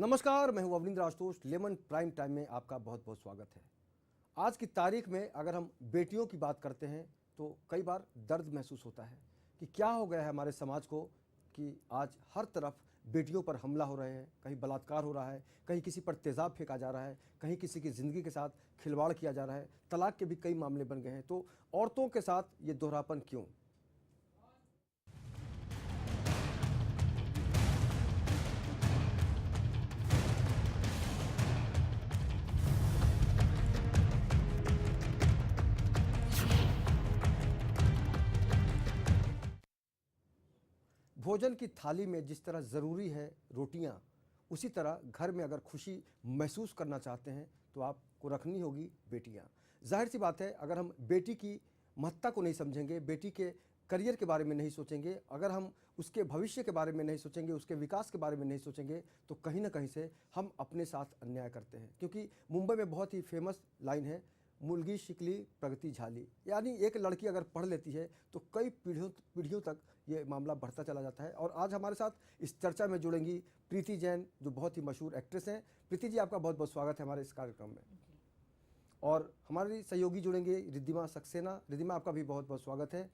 नमस्कार, मैं हूं Avanindra Ashutosh. Lemon prime time में आपका बहुत बहुत स्वागत है। आज की तारीख में अगर हम बेटियों की बात करते हैं तो कई बार दर्द महसूस होता है कि क्या हो गया है हमारे समाज को कि आज हर तरफ बेटियों पर हमला हो रहे हैं। कहीं बलात्कार हो रहा है, कहीं किसी पर तेज़ाब फेंका जा रहा है, कहीं किसी की ज़िंदगी के साथ खिलवाड़ किया जा रहा है। तलाक के भी कई मामले बन गए हैं। तो औरतों के साथ ये दोहरापन क्यों? भोजन की थाली में जिस तरह ज़रूरी है रोटियां, उसी तरह घर में अगर खुशी महसूस करना चाहते हैं तो आपको रखनी होगी बेटियां। जाहिर सी बात है, अगर हम बेटी की महत्ता को नहीं समझेंगे, बेटी के करियर के बारे में नहीं सोचेंगे, अगर हम उसके भविष्य के बारे में नहीं सोचेंगे, उसके विकास के बारे में नहीं सोचेंगे, तो कहीं ना कहीं से हम अपने साथ अन्याय करते हैं। क्योंकि मुंबई में बहुत ही फेमस लाइन है, मुलगी शिकली प्रगति झाली। यानी एक लड़की अगर पढ़ लेती है तो कई पीढ़ियों तक ये मामला बढ़ता चला जाता है। और आज हमारे साथ इस चर्चा में जुड़ेंगी प्रीति जैन, जो बहुत ही मशहूर एक्ट्रेस हैं। प्रीति जी, आपका बहुत बहुत स्वागत है हमारे इस कार्यक्रम में। और हमारी सहयोगी जुड़ेंगे रिद्धिमा सक्सेना। रिद्धिमा, आपका भी बहुत बहुत स्वागत है।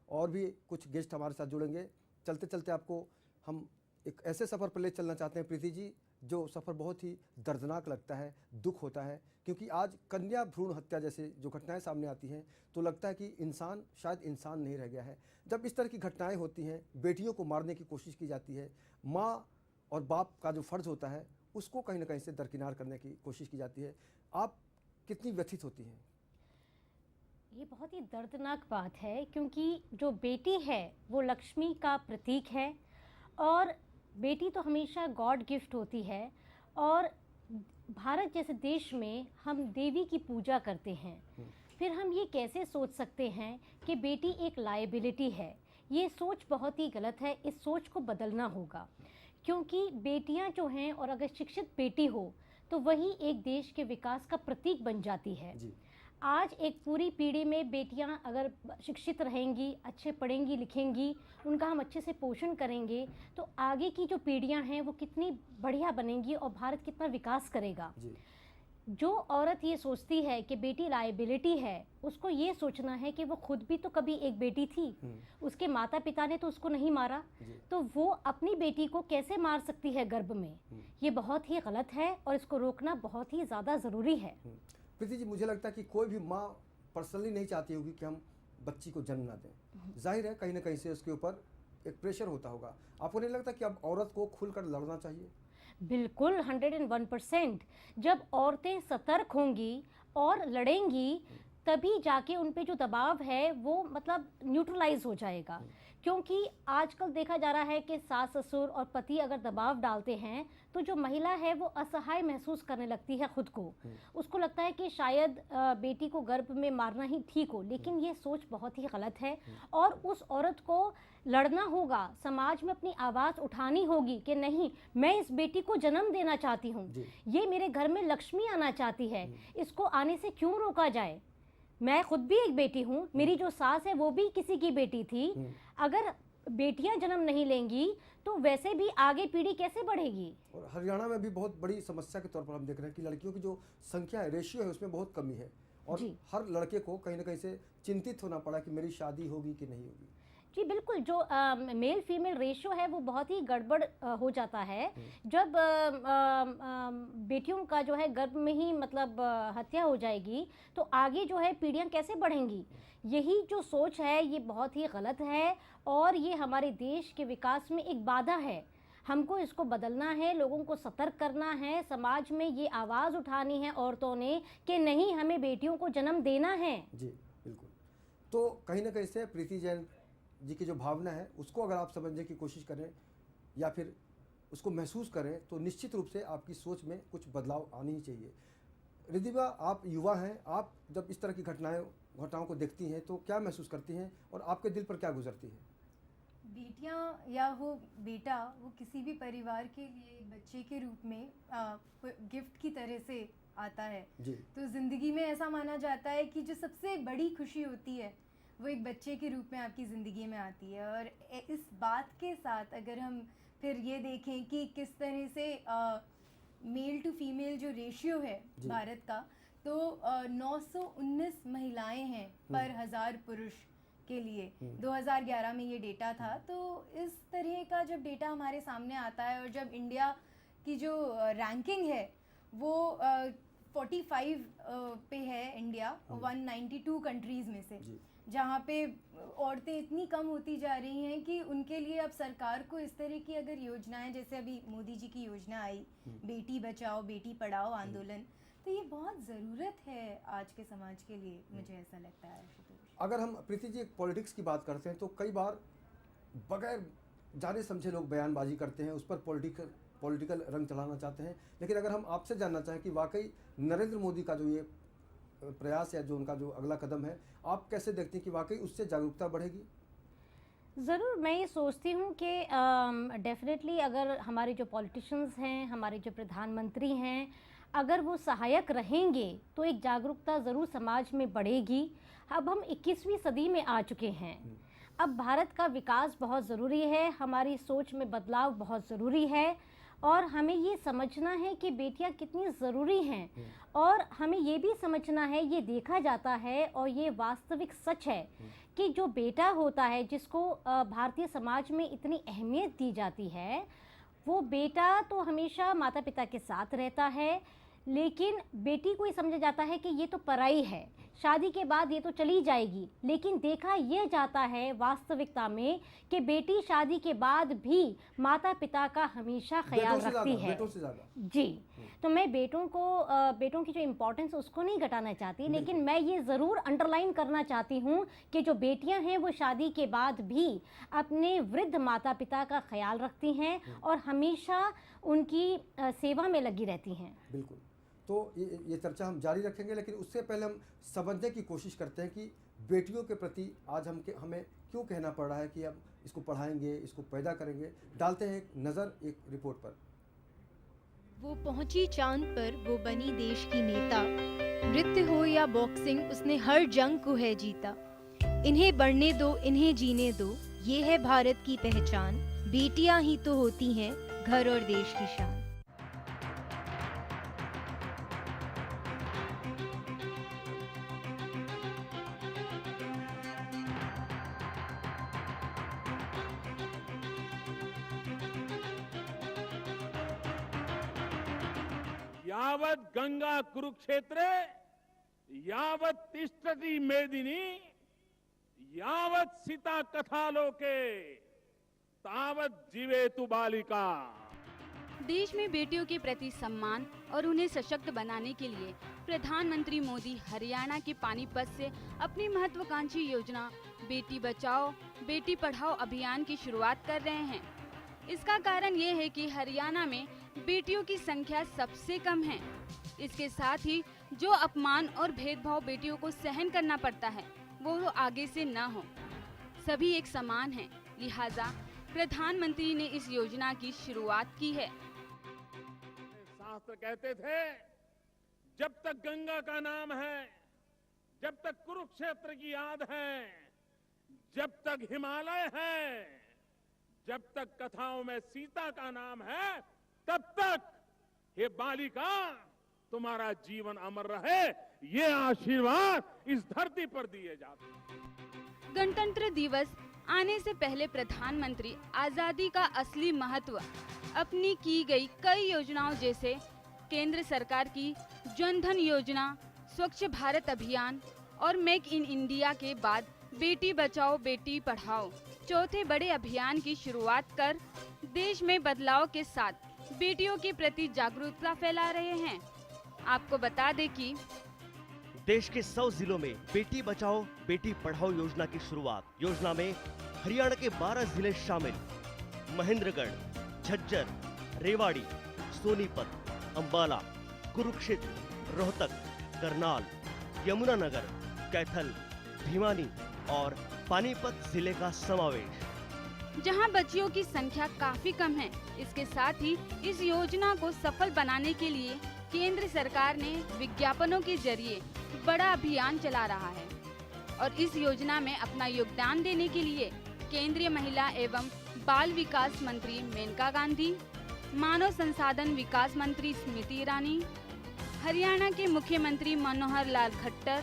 और भी कुछ गेस्ट हमारे साथ जुड़ेंगे। चलते चलते आपको हम एक ऐसे सफ़र पर ले चलना चाहते हैं प्रीति जी, जो सफ़र बहुत ही दर्दनाक लगता है, दुख होता है। क्योंकि आज कन्या भ्रूण हत्या जैसे जो घटनाएं सामने आती हैं तो लगता है कि इंसान शायद इंसान नहीं रह गया है। जब इस तरह की घटनाएं होती हैं, बेटियों को मारने की कोशिश की जाती है, माँ और बाप का जो फ़र्ज़ होता है उसको कहीं ना कहीं से दरकिनार करने की कोशिश की जाती है। आप कितनी व्यथित होती हैं? ये बहुत ही दर्दनाक बात है, क्योंकि जो बेटी है वो लक्ष्मी का प्रतीक है। और बेटी तो हमेशा गॉड गिफ्ट होती है। और भारत जैसे देश में हम देवी की पूजा करते हैं, फिर हम ये कैसे सोच सकते हैं कि बेटी एक लायबिलिटी है? ये सोच बहुत ही गलत है। इस सोच को बदलना होगा, क्योंकि बेटियां जो हैं, और अगर शिक्षित बेटी हो तो वही एक देश के विकास का प्रतीक बन जाती है। जी। आज एक पूरी पीढ़ी में बेटियां अगर शिक्षित रहेंगी, अच्छे पढ़ेंगी लिखेंगी, उनका हम अच्छे से पोषण करेंगे, तो आगे की जो पीढ़ियां हैं वो कितनी बढ़िया बनेंगी और भारत कितना विकास करेगा। जी। जो औरत ये सोचती है कि बेटी लायबिलिटी है, उसको ये सोचना है कि वो खुद भी तो कभी एक बेटी थी। उसके माता पिता ने तो उसको नहीं मारा, तो वो अपनी बेटी को कैसे मार सकती है गर्भ में? ये बहुत ही गलत है और इसको रोकना बहुत ही ज़्यादा ज़रूरी है। प्रीति जी, मुझे लगता है कि कोई भी माँ पर्सनली नहीं चाहती होगी कि हम बच्ची को जन्म ना दें। जाहिर है कहीं ना कहीं से उसके ऊपर एक प्रेशर होता होगा। आपको नहीं लगता कि अब औरत को खुलकर लड़ना चाहिए? बिल्कुल, 101%। जब औरतें सतर्क होंगी और लड़ेंगी, तभी जाके उन पे जो दबाव है वो मतलब न्यूट्रलाइज हो जाएगा। क्योंकि आजकल देखा जा रहा है कि सास ससुर और पति अगर दबाव डालते हैं तो जो महिला है वो असहाय महसूस करने लगती है खुद को। उसको लगता है कि शायद बेटी को गर्भ में मारना ही ठीक हो, लेकिन ये सोच बहुत ही गलत है। और उस औरत को लड़ना होगा, समाज में अपनी आवाज़ उठानी होगी कि नहीं, मैं इस बेटी को जन्म देना चाहती हूँ, ये मेरे घर में लक्ष्मी आना चाहती है, इसको आने से क्यों रोका जाए? मैं खुद भी एक बेटी हूँ, मेरी जो सास है वो भी किसी की बेटी थी। अगर बेटियां जन्म नहीं लेंगी तो वैसे भी आगे पीढ़ी कैसे बढ़ेगी? और हरियाणा में भी बहुत बड़ी समस्या के तौर पर हम देख रहे हैं कि लड़कियों की जो संख्या है, रेशियो है, उसमें बहुत कमी है। और जी हर लड़के को कहीं ना कहीं से चिंतित होना पड़ा कि मेरी शादी होगी कि नहीं होगी। जी बिल्कुल, जो मेल फीमेल रेशियो है वो बहुत ही गड़बड़ हो जाता है। जब बेटियों का जो है गर्भ में ही मतलब हत्या हो जाएगी तो आगे जो है पीढ़ियां कैसे बढ़ेंगी? यही जो सोच है ये बहुत ही गलत है और ये हमारे देश के विकास में एक बाधा है। हमको इसको बदलना है, लोगों को सतर्क करना है, समाज में ये आवाज़ उठानी है औरतों ने कि नहीं, हमें बेटियों को जन्म देना है। जी बिल्कुल। तो कहीं ना कहीं से प्रीति जैन जी की जो भावना है उसको अगर आप समझने की कोशिश करें या फिर उसको महसूस करें तो निश्चित रूप से आपकी सोच में कुछ बदलाव आनी ही चाहिए। रिद्धिमा, आप युवा हैं, आप जब इस तरह की घटनाओं को देखती हैं तो क्या महसूस करती हैं और आपके दिल पर क्या गुजरती है? बेटियां या वो बेटा, वो किसी भी परिवार के लिए बच्चे के रूप में गिफ्ट की तरह से आता है। जी। तो ज़िंदगी में ऐसा माना जाता है कि जो सबसे बड़ी खुशी होती है वो एक बच्चे के रूप में आपकी ज़िंदगी में आती है। और इस बात के साथ अगर हम फिर ये देखें कि किस तरह से मेल टू फीमेल जो रेशियो है जी। भारत का, तो 919 महिलाएं हैं पर 1000 पुरुष के लिए। 2011 में ये डेटा था। तो इस तरह का जब डेटा हमारे सामने आता है और जब इंडिया की जो रैंकिंग है वो 45 पे है इंडिया 192 कंट्रीज़ में से, जी। जहाँ पे औरतें इतनी कम होती जा रही हैं कि उनके लिए अब सरकार को इस तरह की अगर योजनाएं, जैसे अभी मोदी जी की योजना आई बेटी बचाओ बेटी पढ़ाओ आंदोलन, तो ये बहुत ज़रूरत है आज के समाज के लिए, मुझे ऐसा लगता है। आशुतोष, अगर हम प्रीति जी पॉलिटिक्स की बात करते हैं तो कई बार बगैर जाने समझे लोग बयानबाजी करते हैं, उस पर पॉलिटिकल रंग चढ़ाना चाहते हैं। लेकिन अगर हम आपसे जानना चाहें कि वाकई नरेंद्र मोदी का जो ये प्रयास है, जो उनका जो अगला कदम है, आप कैसे देखते हैं कि वाकई उससे जागरूकता बढ़ेगी? ज़रूर, मैं ये सोचती हूँ कि डेफिनेटली अगर हमारे जो पॉलिटिशियंस हैं, हमारे जो प्रधानमंत्री हैं, अगर वो सहायक रहेंगे तो एक जागरूकता ज़रूर समाज में बढ़ेगी। अब हम 21वीं सदी में आ चुके हैं। अब भारत का विकास बहुत ज़रूरी है, हमारी सोच में बदलाव बहुत ज़रूरी है और हमें ये समझना है कि बेटियां कितनी ज़रूरी हैं। और हमें ये भी समझना है, ये देखा जाता है और ये वास्तविक सच है कि जो बेटा होता है, जिसको भारतीय समाज में इतनी अहमियत दी जाती है, वो बेटा तो हमेशा माता पिता के साथ रहता है, लेकिन बेटी को ये समझा जाता है कि ये तो पराई है, शादी के बाद ये तो चली जाएगी। लेकिन देखा यह जाता है वास्तविकता में कि बेटी शादी के बाद भी माता पिता का हमेशा ख्याल रखती है। बेटों से ज़्यादा। जी, तो मैं बेटों की जो इम्पोर्टेंस उसको नहीं घटाना चाहती, लेकिन मैं ये ज़रूर अंडरलाइन करना चाहती हूँ कि जो बेटियां हैं वो शादी के बाद भी अपने वृद्ध माता पिता का ख्याल रखती हैं और हमेशा उनकी सेवा में लगी रहती हैं। बिल्कुल। तो ये चर्चा हम जारी रखेंगे, लेकिन उससे पहले हम समझने की कोशिश करते हैं कि बेटियों के प्रति आज हमें क्यों कहना पड़ रहा है कि अब इसको पढ़ाएंगे, इसको पैदा करेंगे। डालते हैं एक नज़र एक रिपोर्ट पर। वो पहुंची चांद पर, वो बनी देश की नेता। नृत्य हो या बॉक्सिंग, उसने हर जंग को है जीता। इन्हें बढ़ने दो, इन्हें जीने दो, ये है भारत की पहचान। बेटियां ही तो होती हैं घर और देश की शान। यावत् गंगा कुरुक्षेत्रे यावत् तिष्ठति मेदिनी यावत् सीता कथालोके तावत् जीवेतु बालिका। देश में बेटियों के प्रति सम्मान और उन्हें सशक्त बनाने के लिए प्रधानमंत्री मोदी हरियाणा के पानीपत से अपनी महत्वाकांक्षी योजना बेटी बचाओ बेटी पढ़ाओ अभियान की शुरुआत कर रहे हैं। इसका कारण ये है कि हरियाणा में बेटियों की संख्या सबसे कम है। इसके साथ ही जो अपमान और भेदभाव बेटियों को सहन करना पड़ता है वो आगे से न हो। सभी एक समान हैं, लिहाजा प्रधानमंत्री ने इस योजना की शुरुआत की है। शास्त्र कहते थे जब तक गंगा का नाम है, जब तक कुरुक्षेत्र की याद है, जब तक हिमालय है, जब तक कथाओं में सीता का नाम है, तब तक हे बालिका तुम्हारा जीवन अमर रहे, ये आशीर्वाद इस धरती पर दिए जाते हैं। गणतंत्र दिवस आने से पहले प्रधानमंत्री आजादी का असली महत्व अपनी की गई कई योजनाओं जैसे केंद्र सरकार की जन धन योजना, स्वच्छ भारत अभियान और मेक इन इंडिया के बाद बेटी बचाओ बेटी पढ़ाओ चौथे बड़े अभियान की शुरुआत कर देश में बदलाव के साथ बेटियों के प्रति जागरूकता फैला रहे हैं। आपको बता दें कि देश के 100 जिलों में बेटी बचाओ बेटी पढ़ाओ योजना की शुरुआत। योजना में हरियाणा के 12 जिले शामिल। महेंद्रगढ़, झज्जर, रेवाड़ी, सोनीपत, अंबाला, कुरुक्षेत्र, रोहतक, करनाल, यमुनानगर, कैथल, भिवानी और पानीपत जिले का समावेश। जहां बच्चियों की संख्या काफी कम है। इसके साथ ही इस योजना को सफल बनाने के लिए केंद्र सरकार ने विज्ञापनों के जरिए बड़ा अभियान चला रहा है और इस योजना में अपना योगदान देने के लिए केंद्रीय महिला एवं बाल विकास मंत्री मेनका गांधी, मानव संसाधन विकास मंत्री स्मृति ईरानी, हरियाणा के मुख्यमंत्री मनोहर लाल खट्टर,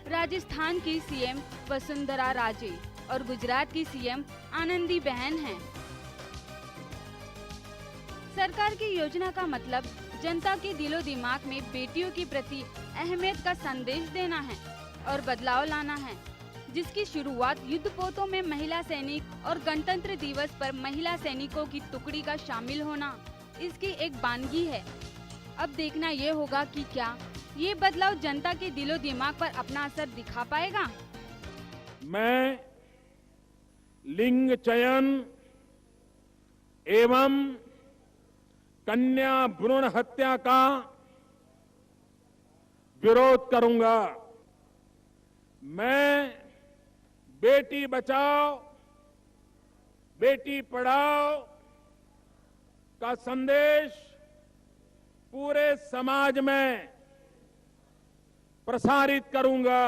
राजस्थान की सीएम वसुंधरा राजे और गुजरात की सीएम आनंदीबेन हैं। सरकार की योजना का मतलब जनता के दिलो दिमाग में बेटियों के प्रति अहमियत का संदेश देना है और बदलाव लाना है, जिसकी शुरुआत युद्धपोतों में महिला सैनिक और गणतंत्र दिवस पर महिला सैनिकों की टुकड़ी का शामिल होना इसकी एक बानगी है। अब देखना ये होगा कि क्या ये बदलाव जनता के दिलो दिमाग पर अपना असर दिखा पाएगा। मैं लिंग चयन एवं कन्या भ्रूण हत्या का विरोध करूंगा। मैं बेटी बचाओ बेटी पढ़ाओ का संदेश पूरे समाज में प्रसारित करूंगा।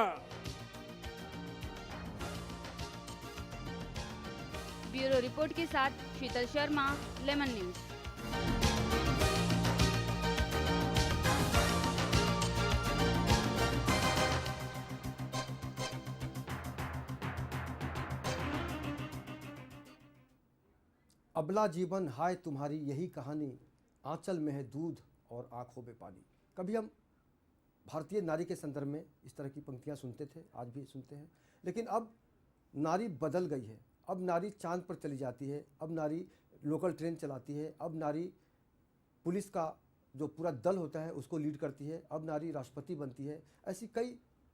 ब्यूरो रिपोर्ट के साथ शीतल शर्मा, लेमन न्यूज। अबला जीवन हाय तुम्हारी यही कहानी, आंचल में है दूध और आंखों में पानी। कभी हम भारतीय नारी के संदर्भ में इस तरह की पंक्तियां सुनते थे, आज भी सुनते हैं, लेकिन अब नारी बदल गई है। अब नारी चांद पर चली जाती है, अब नारी लोकल ट्रेन चलाती है, अब नारी पुलिस का जो पूरा दल होता है उसको लीड करती है, अब नारी राष्ट्रपति बनती है। ऐसी कई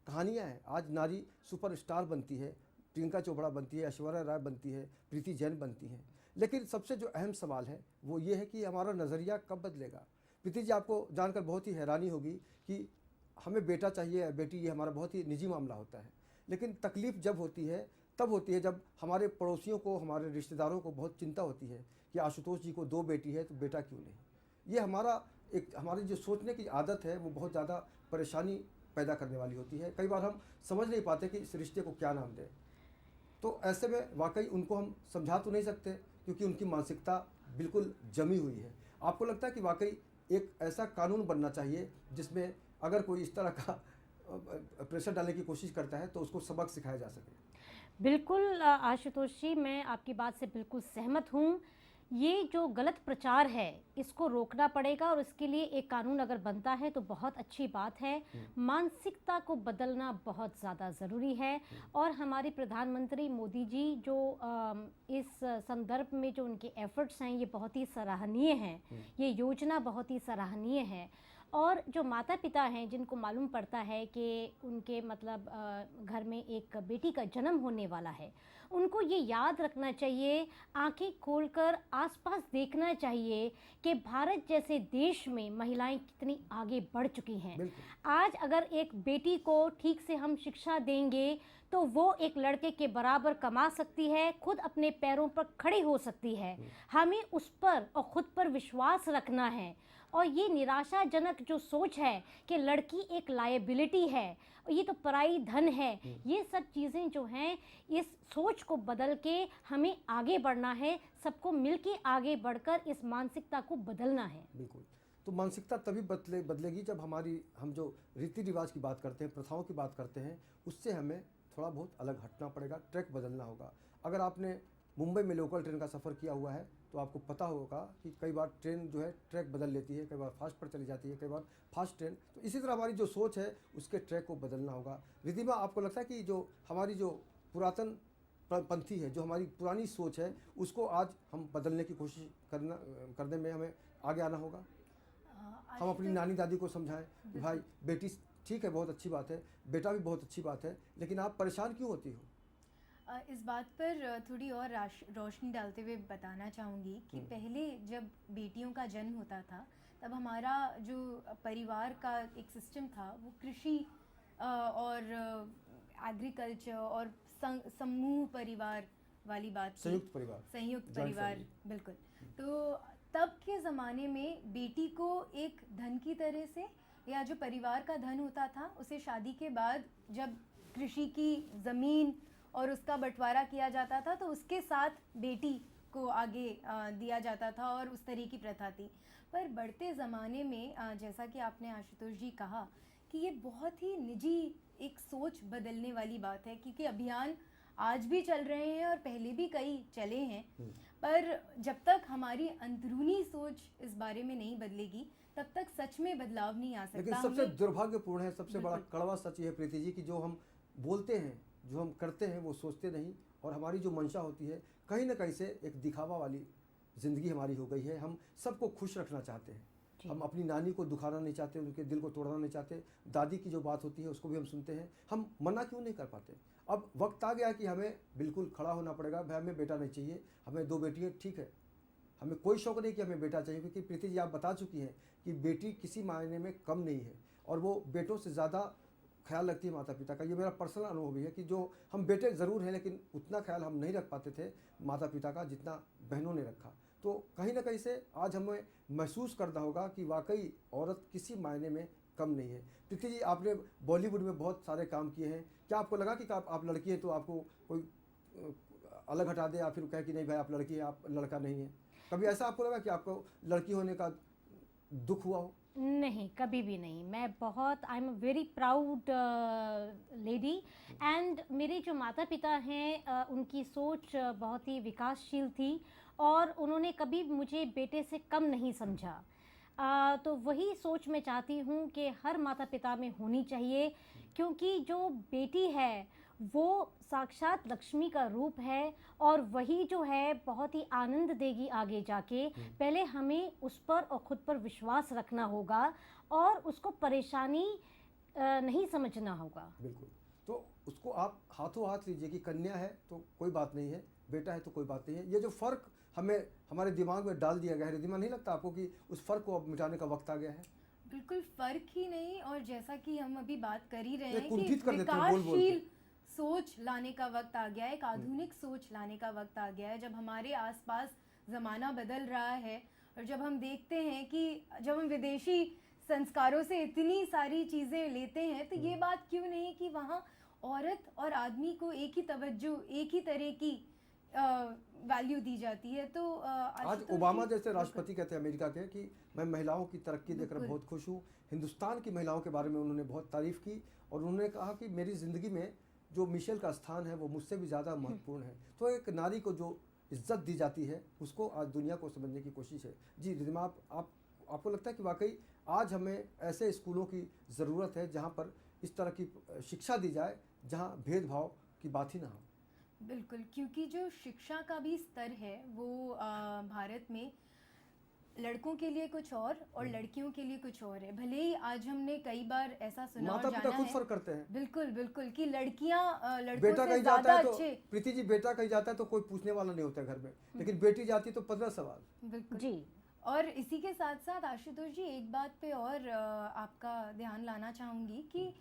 कहानियाँ हैं। आज नारी सुपरस्टार बनती है, प्रियंका चोपड़ा बनती है, ऐश्वर्या राय बनती है, प्रीति जैन बनती हैं। लेकिन सबसे जो अहम सवाल है वो ये है कि हमारा नज़रिया कब बदलेगा। प्रीति जी, आपको जानकर बहुत ही हैरानी होगी कि हमें बेटा चाहिए या बेटी, ये हमारा बहुत ही निजी मामला होता है, लेकिन तकलीफ़ जब होती है तब होती है जब हमारे पड़ोसियों को, हमारे रिश्तेदारों को बहुत चिंता होती है कि आशुतोष जी को 2 बेटी है तो बेटा क्यों नहीं। ये हमारी जो सोचने की आदत है वो बहुत ज़्यादा परेशानी पैदा करने वाली होती है। कई बार हम समझ नहीं पाते कि इस रिश्ते को क्या नाम दें। तो ऐसे में वाकई उनको हम समझा तो नहीं सकते क्योंकि उनकी मानसिकता बिल्कुल जमी हुई है। आपको लगता है कि वाकई एक ऐसा कानून बनना चाहिए जिसमें अगर कोई इस तरह का प्रेशर डालने की कोशिश करता है तो उसको सबक सिखाया जा सके? बिल्कुल आशुतोष जी, मैं आपकी बात से बिल्कुल सहमत हूँ। ये जो गलत प्रचार है इसको रोकना पड़ेगा और इसके लिए एक कानून अगर बनता है तो बहुत अच्छी बात है। मानसिकता को बदलना बहुत ज़्यादा ज़रूरी है और हमारे प्रधानमंत्री मोदी जी जो इस संदर्भ में जो उनके एफर्ट्स हैं ये बहुत ही सराहनीय हैं। ये योजना बहुत ही सराहनीय है और जो माता पिता हैं जिनको मालूम पड़ता है कि उनके मतलब घर में एक बेटी का जन्म होने वाला है, उनको ये याद रखना चाहिए, आंखें खोलकर आसपास देखना चाहिए कि भारत जैसे देश में महिलाएं कितनी आगे बढ़ चुकी हैं। आज अगर एक बेटी को ठीक से हम शिक्षा देंगे तो वो एक लड़के के बराबर कमा सकती है, खुद अपने पैरों पर खड़ी हो सकती है। हमें उस पर और ख़ुद पर विश्वास रखना है और ये निराशाजनक जो सोच है कि लड़की एक लायबिलिटी है, ये तो पराई धन है, ये सब चीज़ें जो हैं इस सोच को बदल के हमें आगे बढ़ना है। सबको मिलके आगे बढ़कर इस मानसिकता को बदलना है। बिल्कुल। तो मानसिकता तभी बदलेगी जब हम जो रीति रिवाज की बात करते हैं, प्रथाओं की बात करते हैं, उससे हमें थोड़ा बहुत अलग हटना पड़ेगा, ट्रैक बदलना होगा। अगर आपने मुंबई में लोकल ट्रेन का सफ़र किया हुआ है तो आपको पता होगा कि कई बार ट्रेन जो है ट्रैक बदल लेती है, कई बार फास्ट पर चली जाती है, कई बार फास्ट ट्रेन। तो इसी तरह हमारी जो सोच है उसके ट्रैक को बदलना होगा। रिद्धिमा, आपको लगता है कि जो हमारी जो पुरातन पंथी है, जो हमारी पुरानी सोच है, उसको आज हम बदलने की कोशिश करने में हमें आगे आना होगा? हम अपनी नानी दादी को समझाएं कि भाई बेटी ठीक है, बहुत अच्छी बात है, बेटा भी बहुत अच्छी बात है, लेकिन आप परेशान क्यों होती हो? इस बात पर थोड़ी और रोशनी डालते हुए बताना चाहूँगी कि पहले जब बेटियों का जन्म होता था तब हमारा जो परिवार का एक सिस्टम था वो कृषि और एग्रीकल्चर और समूह परिवार वाली बात थी। संयुक्त परिवार बिल्कुल। तो तब के ज़माने में बेटी को एक धन की तरह से या जो परिवार का धन होता था उसे शादी के बाद जब कृषि की ज़मीन और उसका बंटवारा किया जाता था तो उसके साथ बेटी को आगे दिया जाता था और उस तरह की प्रथा थी। पर बढ़ते ज़माने में जैसा कि आपने आशुतोष जी कहा कि ये बहुत ही निजी एक सोच बदलने वाली बात है, क्योंकि अभियान आज भी चल रहे हैं और पहले भी कई चले हैं, पर जब तक हमारी अंदरूनी सोच इस बारे में नहीं बदलेगी तब तक सच में बदलाव नहीं आ सकता। लेकिन सबसे हमें- दुर्भाग्यपूर्ण है, सबसे बड़ा बिल्कुल। कड़वा सच ये है प्रीति जी कि जो हम बोलते हैं, जो हम करते हैं, वो सोचते नहीं, और हमारी जो मंशा होती है कहीं ना कहीं से एक दिखावा वाली ज़िंदगी हमारी हो गई है। हम सबको खुश रखना चाहते हैं, हम अपनी नानी को दुखाना नहीं चाहते, उनके दिल को तोड़ना नहीं चाहते, दादी की जो बात होती है उसको भी हम सुनते हैं, हम मना क्यों नहीं कर पाते। अब वक्त आ गया कि हमें बिल्कुल खड़ा होना पड़ेगा, भाई हमें बेटा नहीं चाहिए, हमें 2 बेटियाँ ठीक है, हमें कोई शौक नहीं कि हमें बेटा चाहिए, क्योंकि प्रीति जी आप बता चुकी हैं कि बेटी किसी मायने में कम नहीं है और वो बेटों से ज़्यादा ख्याल रखती है माता पिता का। ये मेरा पर्सनल अनुभव भी है कि जो हम बेटे ज़रूर हैं लेकिन उतना ख्याल हम नहीं रख पाते थे माता पिता का जितना बहनों ने रखा। तो कहीं ना कहीं से आज हमें महसूस करना होगा कि वाकई औरत किसी मायने में कम नहीं है। प्रीति जी आपने बॉलीवुड में बहुत सारे काम किए हैं, क्या आपको लगा कि आप लड़की हैं तो आपको कोई अलग हटा दे या फिर कहे कि नहीं भाई आप लड़की हैं, आप लड़का नहीं है? कभी ऐसा आपको लगा कि आपको लड़की होने का दुख हुआ हो? नहीं, कभी भी नहीं। मैं बहुत I am very proud lady, and मेरे जो माता पिता हैं उनकी सोच बहुत ही विकासशील थी और उन्होंने कभी मुझे बेटे से कम नहीं समझा। तो वही सोच मैं चाहती हूँ कि हर माता पिता में होनी चाहिए, क्योंकि जो बेटी है वो साक्षात लक्ष्मी का रूप है और वही जो है बहुत ही आनंद देगी आगे जाके। पहले हमें उस पर और ख़ुद पर विश्वास रखना होगा और उसको परेशानी नहीं समझना होगा। बिल्कुल, तो उसको आप हाथों हाथ लीजिए कि कन्या है तो कोई बात नहीं है, बेटा है तो कोई बात नहीं है। ये जो फ़र्क हमें हमारे दिमाग में डाल दिया गया है, रिद्धिमा नहीं लगता आपको कि उस फ़र्क को अब मिटाने का वक्त आ गया है? बिल्कुल फ़र्क ही नहीं, और जैसा कि हम अभी बात कर ही रहे ये हैं कुंठित कि कर देते हैं बोल बोल के। विकासशील सोच लाने का वक्त आ गया है, एक आधुनिक सोच लाने का वक्त आ गया है। जब हमारे आसपास ज़माना बदल रहा है और जब हम देखते हैं कि जब हम विदेशी संस्कारों से इतनी सारी चीज़ें लेते हैं, तो ये बात क्यों नहीं कि वहाँ औरत और आदमी को एक ही तवज्जो, एक ही तरह की वैल्यू दी जाती है। तो आज आशुतोष ओबामा जी- जैसे राष्ट्रपति कहते हैं अमेरिका के कि मैं महिलाओं की तरक्की देखकर बिल्कुल। बहुत खुश हूँ। हिंदुस्तान की महिलाओं के बारे में उन्होंने बहुत तारीफ़ की और उन्होंने कहा कि मेरी ज़िंदगी में जो मिशेल का स्थान है वो मुझसे भी ज़्यादा महत्वपूर्ण है। तो एक नारी को जो इज्जत दी जाती है उसको आज दुनिया को समझने की कोशिश है। जी रिद्धिमा, आपको लगता है कि वाकई आज हमें ऐसे स्कूलों की ज़रूरत है जहाँ पर इस तरह की शिक्षा दी जाए जहाँ भेदभाव की बात ही ना हो? बिल्कुल, क्योंकि जो शिक्षा का भी स्तर है वो भारत में लड़कों के लिए कुछ और लड़कियों के लिए कुछ और है। भले ही आज हमने कई बार ऐसा सुना और माता पिता जाना खुद है, फर्क करते हैं। बिल्कुल बिल्कुल, कि लड़कियां लड़कों बेटा से कहीं जाता ज़्यादा है तो अच्छे। प्रीति जी बेटा कहीं जाता है तो कोई पूछने वाला नहीं होता है घर में, लेकिन बेटी जाती तो 15 सवाल। बिल्कुल जी। और इसी के साथ साथ आशुतोष जी एक बात पे और आपका ध्यान लाना चाहूँगी कि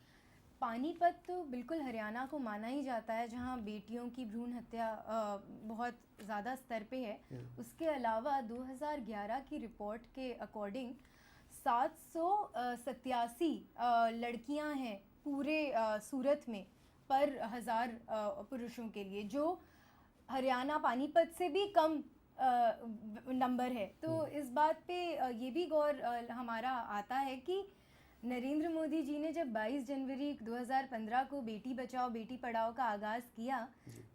पानीपत तो बिल्कुल हरियाणा को माना ही जाता है जहाँ बेटियों की भ्रूण हत्या बहुत ज़्यादा स्तर पे है। उसके अलावा 2011 की रिपोर्ट के अकॉर्डिंग 787 लड़कियां हैं पूरे सूरत में पर 1000 पुरुषों के लिए, जो हरियाणा पानीपत से भी कम नंबर है। तो इस बात पे ये भी गौर हमारा आता है कि नरेंद्र मोदी जी ने जब 22 जनवरी 2015 को बेटी बचाओ बेटी पढ़ाओ का आगाज़ किया,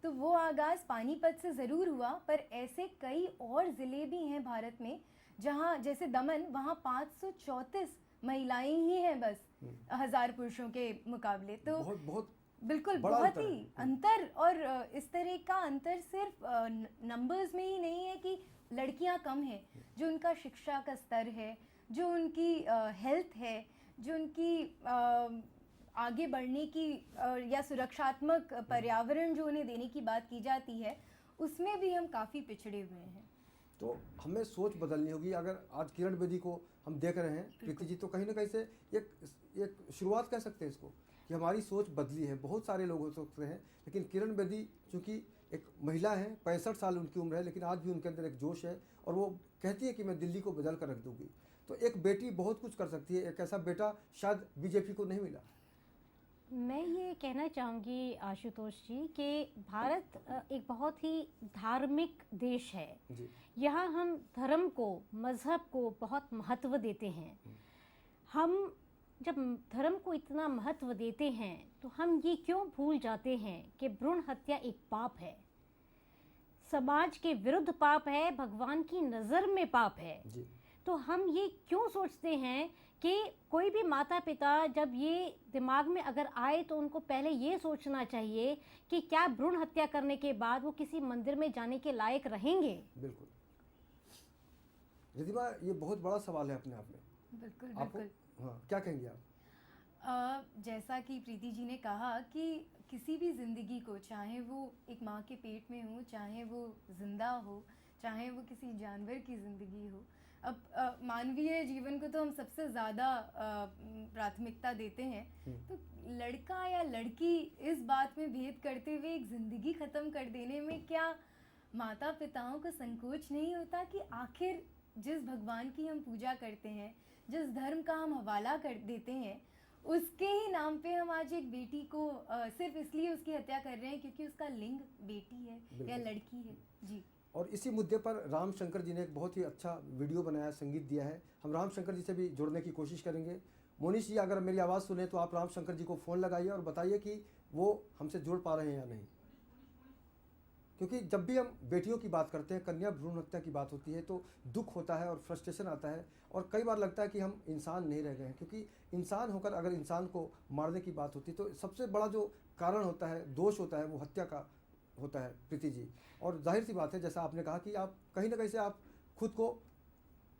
तो वो आगाज़ पानीपत से ज़रूर हुआ, पर ऐसे कई और ज़िले भी हैं भारत में जहाँ, जैसे दमन, वहाँ 534 महिलाएं ही हैं बस 1000 पुरुषों के मुकाबले। तो बहुत बहुत बिल्कुल बड़ा बहुत अंतर ही है। अंतर, और इस तरह का अंतर सिर्फ नंबर्स में ही नहीं है कि लड़कियां कम हैं, जो उनका शिक्षा का स्तर है, जो उनकी हेल्थ है, जो उनकी आगे बढ़ने की या सुरक्षात्मक पर्यावरण जो उन्हें देने की बात की जाती है, उसमें भी हम काफ़ी पिछड़े हुए हैं। तो हमें सोच बदलनी होगी। अगर आज किरण बेदी को हम देख रहे हैं प्रीति जी, तो कहीं ना कहीं से एक शुरुआत कह सकते हैं इसको कि हमारी सोच बदली है। बहुत सारे लोग हो सकते हैं, लेकिन किरण बेदी चूँकि एक महिला है, 65 साल उनकी उम्र है, लेकिन आज भी उनके अंदर एक जोश है और वो कहती है कि मैं दिल्ली को बदल कर रख दूँगी। तो एक बेटी बहुत कुछ कर सकती है। एक ऐसा बेटा शायद बीजेपी को नहीं मिला। मैं ये कहना चाहूँगी आशुतोष जी कि भारत एक बहुत ही धार्मिक देश है। जी यहाँ हम धर्म को, मज़हब को बहुत महत्व देते हैं। हम जब धर्म को इतना महत्व देते हैं तो हम ये क्यों भूल जाते हैं कि भ्रूण हत्या एक पाप है, समाज के विरुद्ध पाप है, भगवान की नज़र में पाप है। जी तो हम ये क्यों सोचते हैं कि कोई भी माता पिता जब ये दिमाग में अगर आए तो उनको पहले ये सोचना चाहिए कि क्या भ्रूण हत्या करने के बाद वो किसी मंदिर में जाने के लायक रहेंगे। बिल्कुल। रिद्धिमा, ये बहुत बड़ा सवाल है अपने आप में। बिल्कुल आपको बिल्कुल। हाँ, क्या कहेंगे आप? जैसा कि प्रीति जी ने कहा कि किसी भी ज़िंदगी को, चाहे वो एक माँ के पेट में हो, चाहे वो जिंदा हो, चाहे वो किसी जानवर की ज़िंदगी हो, अब मानवीय जीवन को तो हम सबसे ज़्यादा प्राथमिकता देते हैं। तो लड़का या लड़की, इस बात में भेद करते हुए एक ज़िंदगी ख़त्म कर देने में क्या माता पिताओं को संकोच नहीं होता कि आखिर जिस भगवान की हम पूजा करते हैं, जिस धर्म का हम हवाला कर देते हैं, उसके ही नाम पे हम आज एक बेटी को सिर्फ इसलिए उसकी हत्या कर रहे हैं क्योंकि उसका लिंग बेटी है या लड़की है। जी। और इसी मुद्दे पर राम शंकर जी ने एक बहुत ही अच्छा वीडियो बनाया, संगीत दिया है। हम राम शंकर जी से भी जुड़ने की कोशिश करेंगे। मोनिश जी, अगर मेरी आवाज़ सुने तो आप राम शंकर जी को फ़ोन लगाइए और बताइए कि वो हमसे जुड़ पा रहे हैं या नहीं। क्योंकि जब भी हम बेटियों की बात करते हैं, कन्या भ्रूण हत्या की बात होती है, तो दुख होता है और फ्रस्ट्रेशन आता है और कई बार लगता है कि हम इंसान नहीं रह गए हैं। क्योंकि इंसान होकर अगर इंसान को मारने की बात होती है तो सबसे बड़ा जो कारण होता है, दोष होता है, वो हत्या का होता है, प्रीति जी। और जाहिर सी बात है, जैसा आपने कहा कि आप कहीं ना कहीं से आप खुद को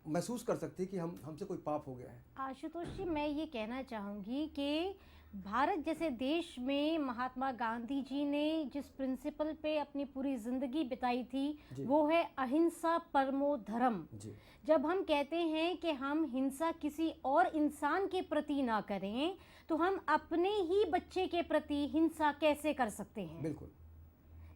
महसूस कर सकती है कि हमसे कोई पाप हो गया है। आशुतोष जी, मैं ये कहना चाहूँगी कि भारत जैसे देश में महात्मा गांधी जी ने जिस प्रिंसिपल पे अपनी पूरी ज़िंदगी बिताई थी, वो है अहिंसा परमो धर्म। जी। जब हम कहते हैं कि हम हिंसा किसी और इंसान के प्रति ना करें, तो हम अपने ही बच्चे के प्रति हिंसा कैसे कर सकते हैं? बिल्कुल।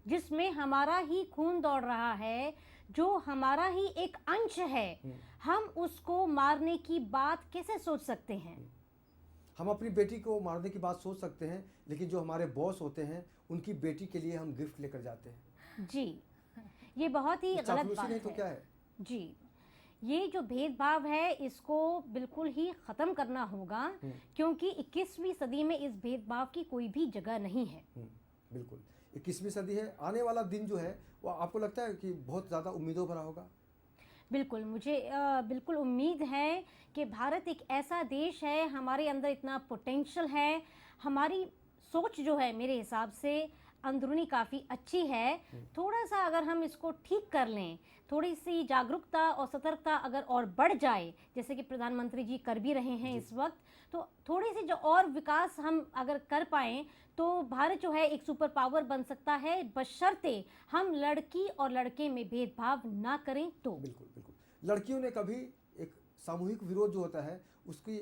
जिसमें हमारा ही खून दौड़ रहा है, जो हमारा ही एक अंश है, हम उसको मारने की बात कैसे सोच सकते हैं? हम अपनी बेटी को मारने की बात सोच सकते हैं, लेकिन जो हमारे बॉस होते हैं उनकी बेटी के लिए हम गिफ्ट लेकर जाते हैं। जी, ये बहुत ही गलत बात नहीं तो है। क्या है? जी, ये जो भेदभाव है इसको बिल्कुल ही ख़त्म करना होगा, क्योंकि 21वीं सदी में इस भेदभाव की कोई भी जगह नहीं है। बिल्कुल, 21वीं सदी है। आने वाला दिन जो है वो आपको लगता है कि बहुत ज़्यादा उम्मीदों भरा होगा? बिल्कुल, मुझे बिल्कुल उम्मीद है कि भारत एक ऐसा देश है, हमारे अंदर इतना पोटेंशियल है, हमारी सोच जो है मेरे हिसाब से अंदरूनी काफ़ी अच्छी है। थोड़ा सा अगर हम इसको ठीक कर लें, थोड़ी सी जागरूकता और सतर्कता अगर और बढ़ जाए, जैसे कि प्रधानमंत्री जी कर भी रहे हैं इस वक्त, तो थोड़ी सी जो और विकास हम अगर कर पाएँ तो भारत जो है एक सुपर पावर बन सकता है, बशर्ते हम लड़की और लड़के में भेदभाव ना करें तो। बिल्कुल बिल्कुल। लड़कियों ने कभी एक सामूहिक विरोध जो होता है उसकी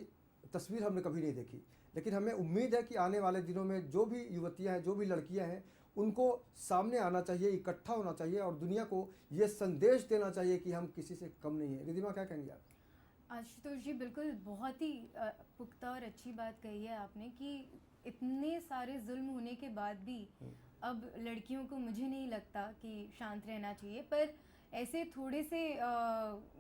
तस्वीर हमने कभी नहीं देखी, लेकिन हमें उम्मीद है कि आने वाले दिनों में जो भी युवतियां हैं, जो भी लड़कियां हैं, उनको सामने आना चाहिए, इकट्ठा होना चाहिए और दुनिया को ये संदेश देना चाहिए कि हम किसी से कम नहीं है। रिद्धिमा, क्या कहेंगे आप? आशुतोष जी, बिल्कुल बहुत ही पुख्ता और अच्छी बात कही है आपने कि इतने सारे जुल्म होने के बाद भी अब लड़कियों को, मुझे नहीं लगता कि शांत रहना चाहिए। पर ऐसे थोड़े से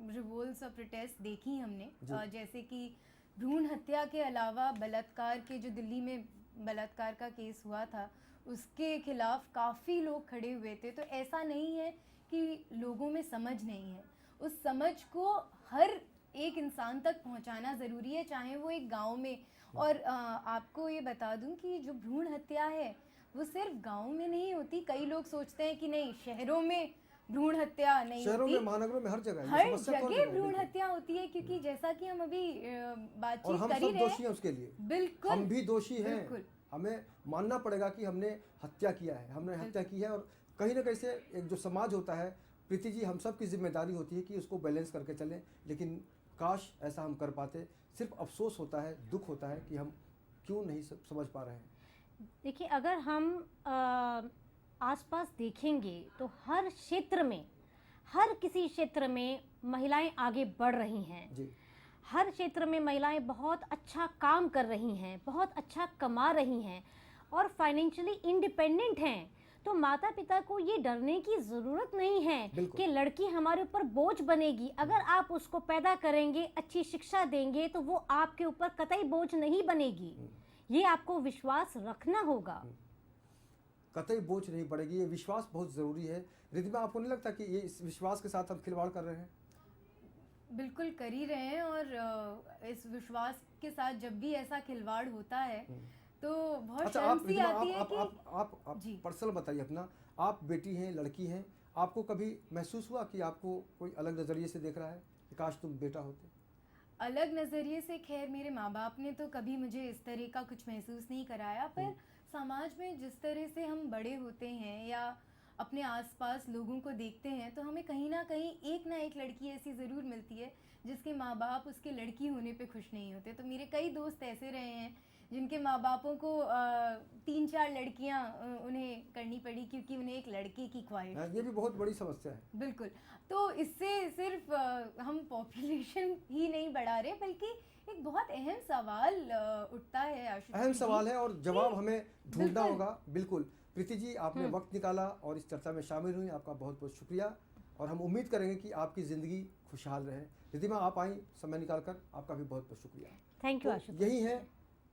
रिवोल्ट्स और प्रोटेस्ट देखी हमने, जैसे कि भ्रूण हत्या के अलावा बलात्कार के, जो दिल्ली में बलात्कार का केस हुआ था, उसके खिलाफ काफ़ी लोग खड़े हुए थे। तो ऐसा नहीं है कि लोगों में समझ नहीं है, उस समझ को हर एक इंसान तक पहुंचाना ज़रूरी है, चाहे वो एक गांव में। और आपको ये बता दूं कि जो भ्रूण हत्या है वो सिर्फ गांव में नहीं होती। कई लोग सोचते हैं कि नहीं, शहरों में भ्रूण हत्या नहीं होती, शहरों में, महानगरों में हर जगह भ्रूण हत्या होती है, क्योंकि जैसा कि हम अभी बातचीत कर ही रहे हैं, दोषी हैं उसके लिए। बिल्कुल, हम भी दोषी हैं, हमें मानना पड़ेगा कि हमने हत्या किया है, हमने हत्या की है। और कहीं ना कहीं से एक जो समाज होता है, प्रीति जी, हम सब की जिम्मेदारी होती है कि उसको बैलेंस करके चलें, लेकिन काश ऐसा हम कर पाते। सिर्फ अफसोस होता है, दुख होता है कि हम क्यों नहीं समझ पा रहे हैं। देखिए, अगर हम आसपास देखेंगे तो हर क्षेत्र में, हर किसी क्षेत्र में महिलाएं आगे बढ़ रही हैं। जी। हर क्षेत्र में महिलाएं बहुत अच्छा काम कर रही हैं, बहुत अच्छा कमा रही हैं और फाइनेंशियली इंडिपेंडेंट हैं। तो माता पिता को ये डरने की ज़रूरत नहीं है बिल्कुल। कि लड़की हमारे ऊपर बोझ बनेगी। अगर आप उसको पैदा करेंगे, अच्छी शिक्षा देंगे, तो वो आपके ऊपर कतई बोझ नहीं बनेगी। ये आपको विश्वास रखना होगा। कतई बोझ नहीं पड़ेगी, ये विश्वास बहुत ज़रूरी है। रिद्धिमा, आपको नहीं लगता कि ये इस विश्वास के साथ हम खिलवाड़ कर रहे हैं? बिल्कुल कर ही रहे हैं। और इस विश्वास के साथ जब भी ऐसा खिलवाड़ होता है तो बहुत अच्छा, शर्म आप सी रिद्धिमा, आती है कि आप जी। पर्सनल बताइए अपना। आप बेटी हैं, लड़की हैं, आपको कभी महसूस हुआ कि आपको कोई अलग नज़रिए से देख रहा है कि काश तुम बेटा होते? अलग नज़रिए से खैर मेरे माँ बाप ने तो कभी मुझे इस तरह का कुछ महसूस नहीं कराया, पर समाज में जिस तरह से हम बड़े होते हैं या अपने आसपास लोगों को देखते हैं तो हमें कहीं ना कहीं एक ना एक लड़की ऐसी ज़रूर मिलती है जिसके माँ बाप उसके लड़की होने पे खुश नहीं होते। तो मेरे कई दोस्त ऐसे रहे हैं जिनके माँ बापों को 3-4 लड़कियाँ उन्हें करनी पड़ी क्योंकि उन्हें एक लड़के की ख्वाहिश ये भी बहुत बड़ी समस्या है। बिल्कुल। तो इससे सिर्फ हम पॉपुलेशन ही नहीं बढ़ा रहे बल्कि एक बहुत अहम सवाल उठता है आशुतोष अहम जी। सवाल है और जवाब हमें ढूंढना बिल्कुल। होगा। बिल्कुल प्रीति जी, आपने वक्त निकाला और इस चर्चा में शामिल हुई, आपका बहुत बहुत शुक्रिया। और हम उम्मीद करेंगे कि आपकी ज़िंदगी खुशहाल रहे। रिद्धिमा, आप आई समय निकालकर, आपका भी बहुत बहुत शुक्रिया। थैंक यू तो आशुतोष। यही है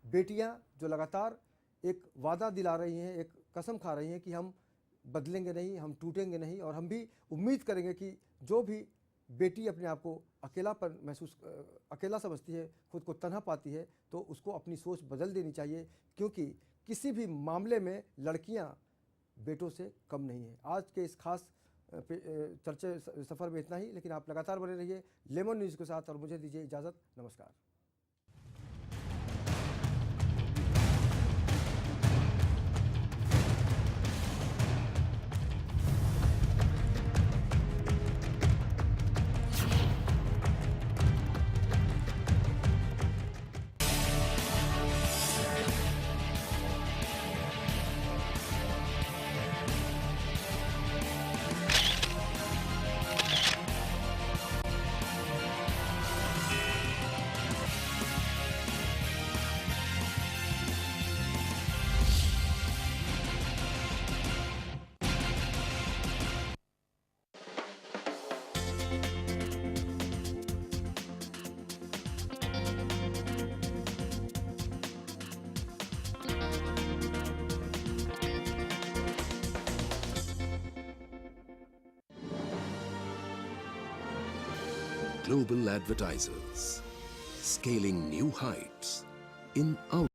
बेटियां जो लगातार एक वादा दिला रही हैं, एक कसम खा रही हैं कि हम बदलेंगे नहीं, हम टूटेंगे नहीं। और हम भी उम्मीद करेंगे कि जो भी बेटी अपने आप को अकेलापन महसूस अकेला समझती है, खुद को तन्हा पाती है, तो उसको अपनी सोच बदल देनी चाहिए, क्योंकि किसी भी मामले में लड़कियां बेटों से कम नहीं हैं। आज के इस खास चर्चे सफ़र में इतना ही, लेकिन आप लगातार बने रहिए लेमन न्यूज़ के साथ और मुझे दीजिए इजाज़त। नमस्कार। Global advertisers, scaling new heights in our